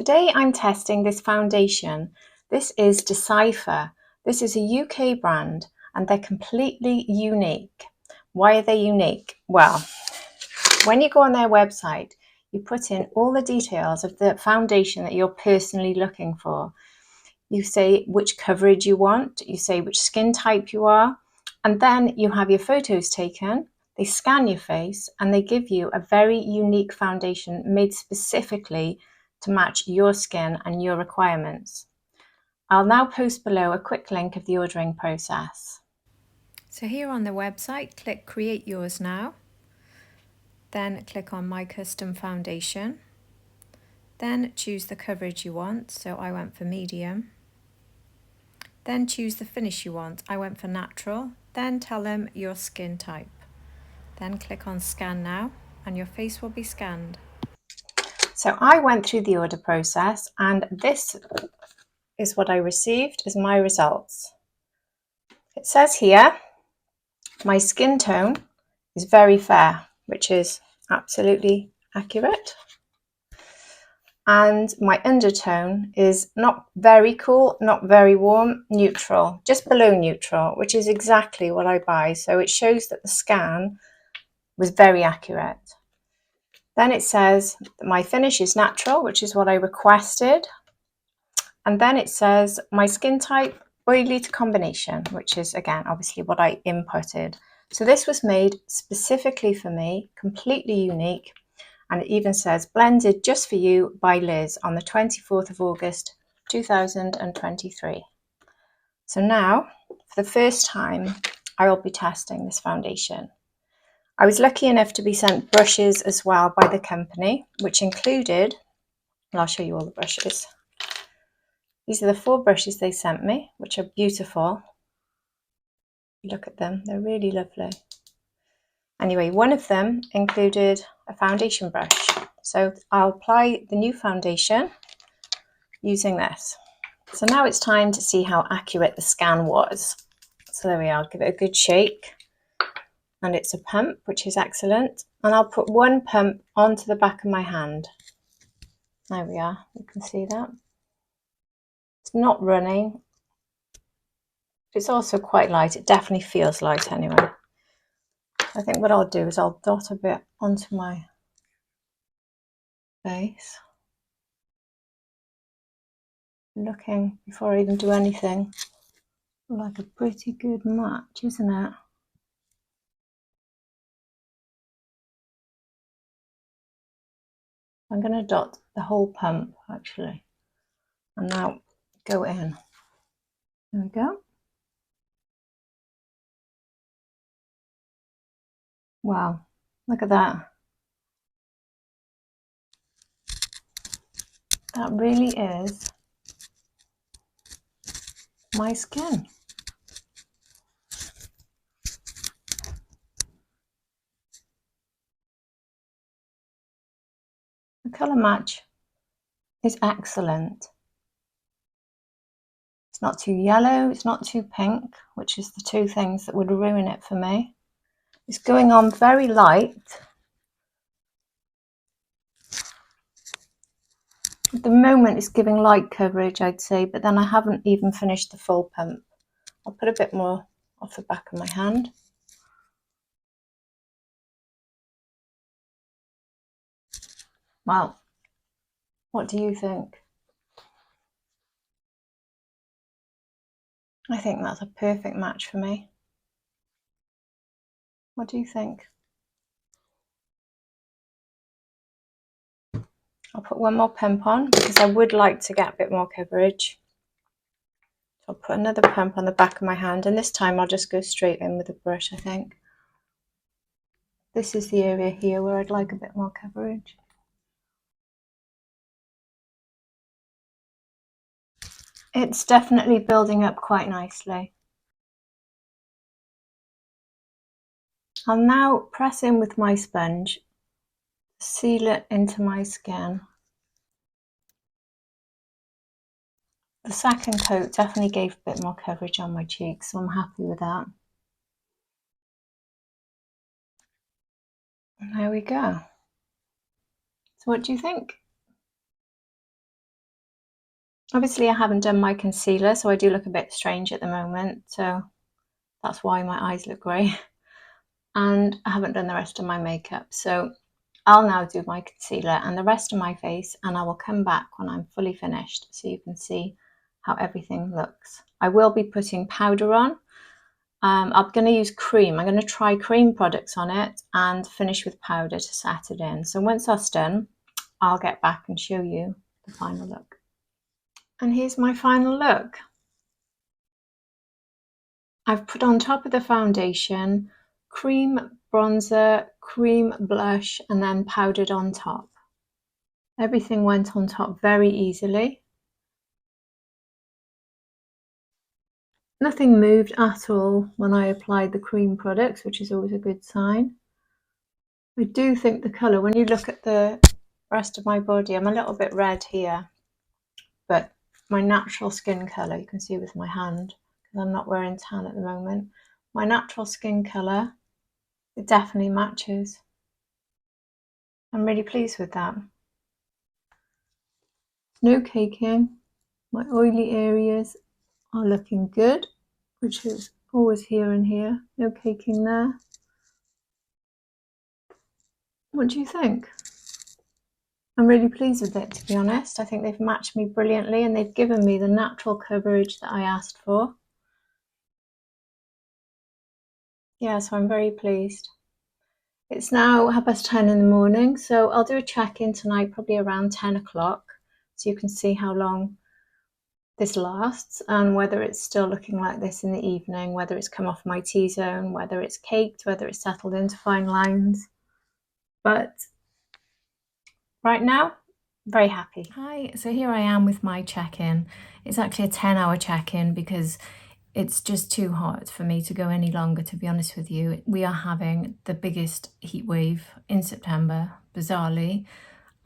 Today I'm testing this foundation. This is Dcypher. This is a UK brand and they're completely unique. Why are they unique? Well, when you go on their website, you put in all the details of the foundation that you're personally looking for. You say which coverage you want, you say which skin type you are, and then you have your photos taken. They scan your face and they give you a very unique foundation made specifically to match your skin and your requirements. I'll now post below a quick link of the ordering process. So here on the website, click Create Yours Now. Then click on My Custom Foundation. Then choose the coverage you want, so I went for medium. Then choose the finish you want, I went for natural. Then tell them your skin type. Then click on Scan Now and your face will be scanned. So I went through the order process and this is what I received as my results. It says here, my skin tone is very fair, which is absolutely accurate. And my undertone is not very cool, not very warm, neutral, just below neutral, which is exactly what I buy. So it shows that the scan was very accurate. Then it says that my finish is natural, which is what I requested. And then it says my skin type, oily to combination, which is again, obviously what I inputted. So this was made specifically for me, completely unique. And it even says blended just for you by Liz on the 24th of August 2023. So now, for the first time, I will be testing this foundation. I was lucky enough to be sent brushes as well by the company, which included, and I'll show you all the brushes. These are the 4 brushes they sent me, which are beautiful. Look at them, they're really lovely. Anyway, one of them included a foundation brush. So I'll apply the new foundation using this. So now it's time to see how accurate the scan was. So there we are, I'll give it a good shake. And it's a pump, which is excellent. And I'll put one pump onto the back of my hand. There we are, you can see that. It's not running. It's also quite light, it definitely feels light anyway. I think what I'll do is I'll dot a bit onto my face. Looking, before I even do anything, like a pretty good match, isn't it? I'm going to dot the whole pump actually, and now go in. There we go. Wow, look at that. That really is my skin. The colour match is excellent. It's not too yellow, it's not too pink, which is the 2 things that would ruin it for me. It's going on very light. At the moment it's giving light coverage, I'd say, but then I haven't even finished the full pump. I'll put a bit more off the back of my hand. Well, what do you think? I think that's a perfect match for me. What do you think? I'll put one more pump on because I would like to get a bit more coverage. So I'll put another pump on the back of my hand, and this time I'll just go straight in with a brush, I think. This is the area here where I'd like a bit more coverage. It's definitely building up quite nicely. I'll now press in with my sponge, seal it into my skin. The second coat definitely gave a bit more coverage on my cheeks, so I'm happy with that. And there we go. So what do you think? Obviously I haven't done my concealer, so I do look a bit strange at the moment, so that's why my eyes look grey. And I haven't done the rest of my makeup, so I'll now do my concealer and the rest of my face, and I will come back when I'm fully finished so you can see how everything looks. I will be putting powder on. I'm going to use cream. I'm going to try cream products on it and finish with powder to set it in. So once that's done, I'll get back and show you the final look. And here's my final look. I've put on top of the foundation cream bronzer, cream blush, and then powdered on top. Everything went on top very easily. Nothing moved at all when I applied the cream products, which is always a good sign. I do think the colour, when you look at the rest of my body, I'm a little bit red here, but my natural skin colour, you can see with my hand, because I'm not wearing tan at the moment, my natural skin colour, it definitely matches. I'm really pleased with that. No caking. My oily areas are looking good, which is always here and here. No caking there. What do you think? I'm really pleased with it, to be honest. I think they've matched me brilliantly and they've given me the natural coverage that I asked for. Yeah, so I'm very pleased. It's now 10:30 in the morning, so I'll do a check-in tonight, probably around 10 o'clock, so you can see how long this lasts and whether it's still looking like this in the evening, whether it's come off my T-zone, whether it's caked, whether it's settled into fine lines. But right now, very happy. Hi, so here I am with my check-in. It's actually a 10-hour check-in because it's just too hot for me to go any longer, to be honest with you. We are having the biggest heat wave in September, bizarrely,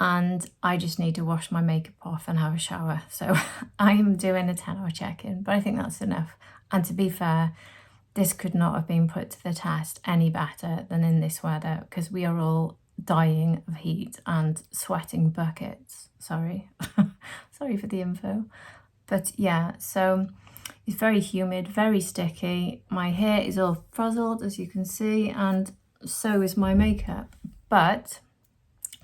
and I just need to wash my makeup off and have a shower. So I'm doing a 10-hour check-in, but I think that's enough. And to be fair, this could not have been put to the test any better than in this weather, because we are all dying of heat and sweating buckets. Sorry, sorry for the info. But yeah, so it's very humid, very sticky. My hair is all frizzled, as you can see, and so is my makeup. But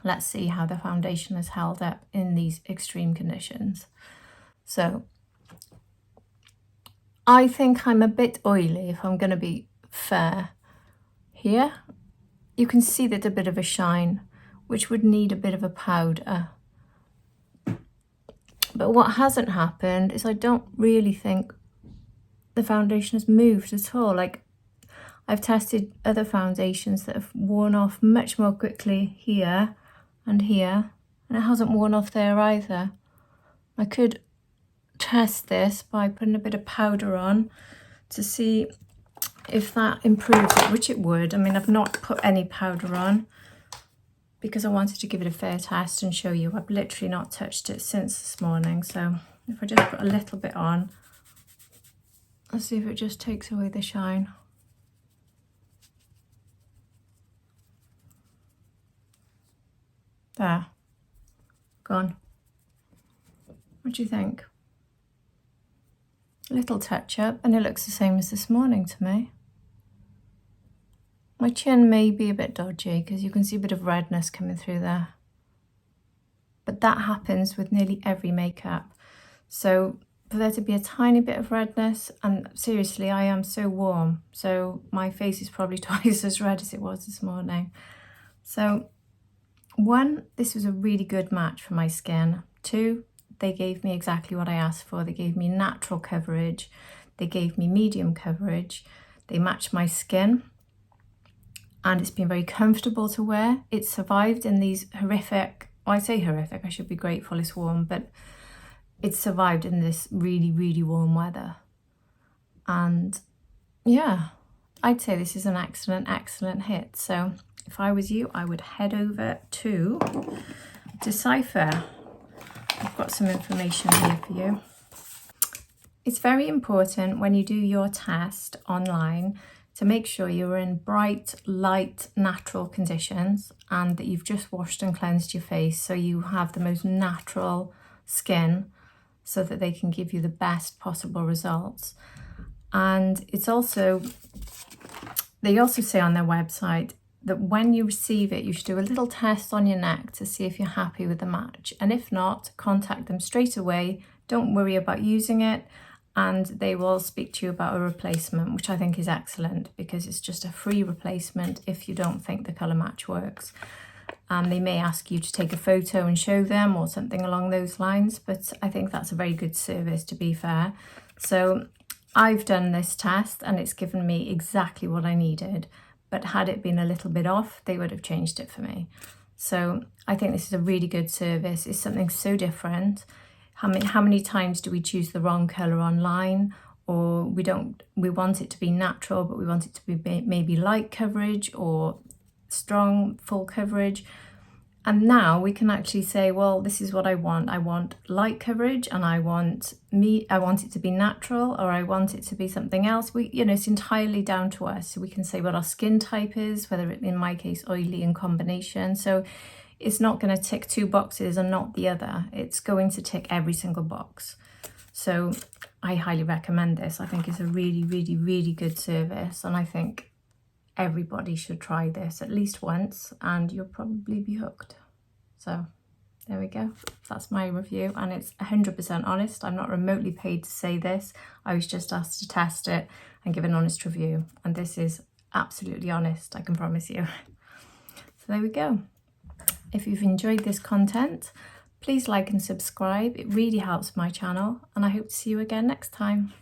let's see how the foundation has held up in these extreme conditions. So I think I'm a bit oily, if I'm going to be fair. Here, you can see that a bit of a shine, which would need a bit of a powder. But what hasn't happened is I don't really think the foundation has moved at all. Like, I've tested other foundations that have worn off much more quickly here and here, and it hasn't worn off there either. I could test this by putting a bit of powder on to see if that improves it, which it would. I mean, I've not put any powder on because I wanted to give it a fair test and show you. I've literally not touched it since this morning. So if I just put a little bit on, let's see if it just takes away the shine. There, gone. What do you think? A little touch up and it looks the same as this morning to me. My chin may be a bit dodgy because you can see a bit of redness coming through there. But that happens with nearly every makeup. So for there to be a tiny bit of redness, and seriously, I am so warm. So my face is probably twice as red as it was this morning. So 1, this was a really good match for my skin. 2, they gave me exactly what I asked for. They gave me natural coverage. They gave me medium coverage. They matched my skin. And it's been very comfortable to wear. It survived in these horrific, well, I say horrific, I should be grateful it's warm, but it survived in this really, really warm weather. And yeah, I'd say this is an excellent, excellent hit. So if I was you, I would head over to Decypher. I've got some information here for you. It's very important when you do your test online to make sure you're in bright, light, natural conditions and that you've just washed and cleansed your face so you have the most natural skin so that they can give you the best possible results. And it's also, they also say on their website that when you receive it, you should do a little test on your neck to see if you're happy with the match. And if not, contact them straight away. Don't worry about using it, and they will speak to you about a replacement, which I think is excellent because it's just a free replacement if you don't think the colour match works. They may ask you to take a photo and show them or something along those lines, but I think that's a very good service, to be fair. So I've done this test and it's given me exactly what I needed, but had it been a little bit off, they would have changed it for me. So I think this is a really good service. It's something so different. How many times do we choose the wrong colour online, or we want it to be natural, but we want it to be maybe light coverage or strong full coverage? And now we can actually say, well, this is what I want. I want light coverage, and I want it to be natural, or I want it to be something else. It's entirely down to us. So we can say what our skin type is, whether it, in my case, oily in combination. So it's not going to tick 2 boxes and not the other. It's going to tick every single box. So I highly recommend this. I think it's a really, really, really good service, and I think everybody should try this at least once and you'll probably be hooked. So there we go. That's my review, and it's 100% honest. I'm not remotely paid to say this. I was just asked to test it and give an honest review, and this is absolutely honest, I can promise you. So there we go. If you've enjoyed this content, please like and subscribe. It really helps my channel, and I hope to see you again next time.